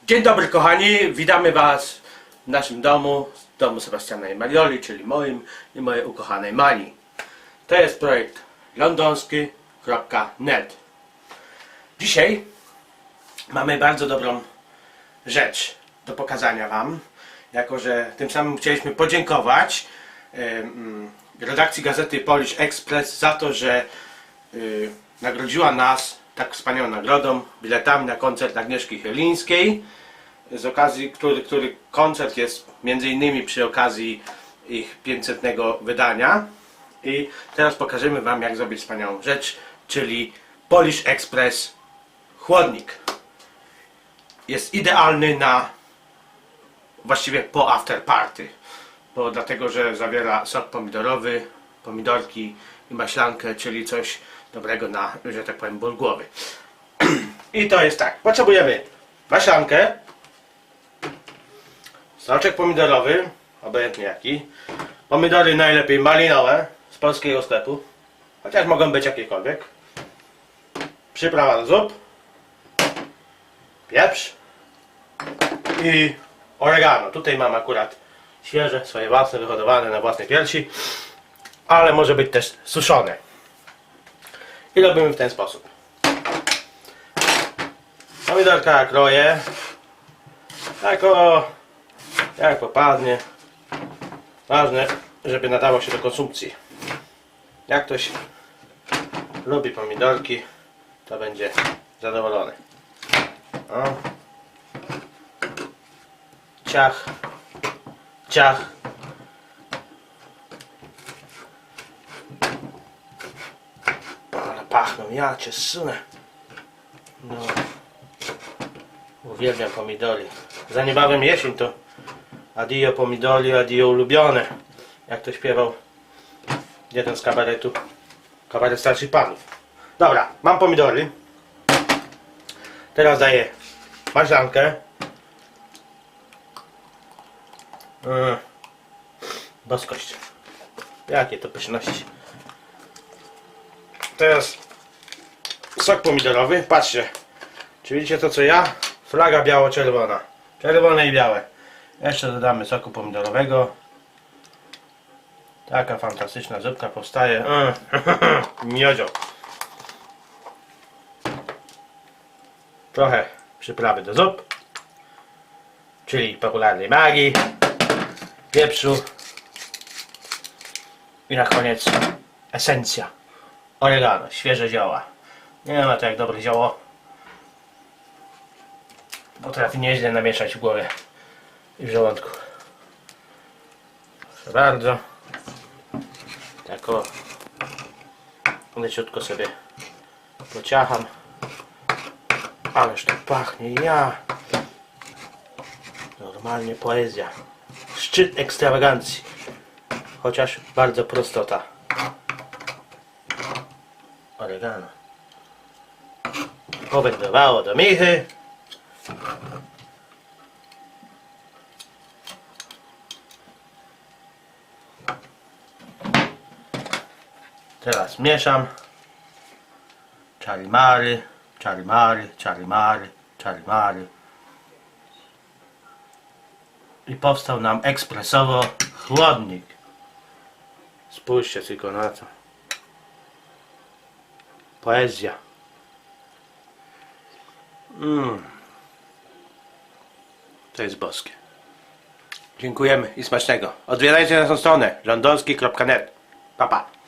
Dzień dobry kochani, witamy Was w naszym domu, domu Sebastiana i Marioli, czyli moim i mojej ukochanej Mali. To jest projekt londonski.net. Dzisiaj mamy bardzo dobrą rzecz do pokazania Wam, jako że tym samym chcieliśmy podziękować redakcji gazety Polish Express za to, że nagrodziła nas tak wspaniałą nagrodą, biletami na koncert Agnieszki Chylińskiej, z okazji, który koncert jest między innymi przy okazji ich 500. wydania. I teraz pokażemy Wam, jak zrobić wspaniałą rzecz, czyli Polish Express chłodnik. Jest idealny na właściwie po after party, dlatego że zawiera sok pomidorowy, pomidorki i maślankę, czyli coś dobrego na, że tak powiem, ból głowy. I to jest tak, potrzebujemy maślankę, soczek pomidorowy, obojętnie jaki, pomidory najlepiej malinowe z polskiego sklepu, chociaż mogą być jakiekolwiek, przyprawa do zup, pieprz i oregano. Tutaj mam akurat świeże, swoje własne, wyhodowane na własnej piersi, ale może być też suszone. I robimy w ten sposób. Pomidorka kroję tak jak popadnie. Ważne, żeby nadało się do konsumpcji. Jak ktoś lubi pomidorki, to będzie zadowolony. O. Ciach, ciach. Ale pachną, ja cię zsunę. No. Uwielbiam pomidory. Za niebawem jesień, to adio pomidori, adio ulubione. Jak to śpiewał jeden z kabaretu, kabaret starszych panów. Dobra, mam pomidory. Teraz daję maślankę. Boskość. Jakie to pyszności. Teraz sok pomidorowy. Patrzcie. Czy widzicie to co ja? Flaga biało-czerwona. Czerwone i białe. Jeszcze dodamy soku pomidorowego. Taka fantastyczna zupka powstaje. Miodzio. Trochę przyprawy do zup, czyli popularnej magii, pieprzu i na koniec esencja. Oregano, świeże zioła. Nie ma to jak dobre zioło. Potrafi nieźle namieszać w głowie i w żołądku. Proszę bardzo. Tak o. Leciutko sobie pociacham. Ależ to pachnie. Ja. Normalnie poezja. Szczyt ekstrawagancji. Chociaż bardzo prostota. Oregano. Powędrowało do michy. Teraz mieszam. Charimary, charimary, charimary, charimary. I powstał nam ekspresowo chłodnik. Spójrzcie tylko na to. Poezja. To jest boskie. Dziękujemy i smacznego. Odwiedzajcie naszą stronę londonski.net. Pa, pa.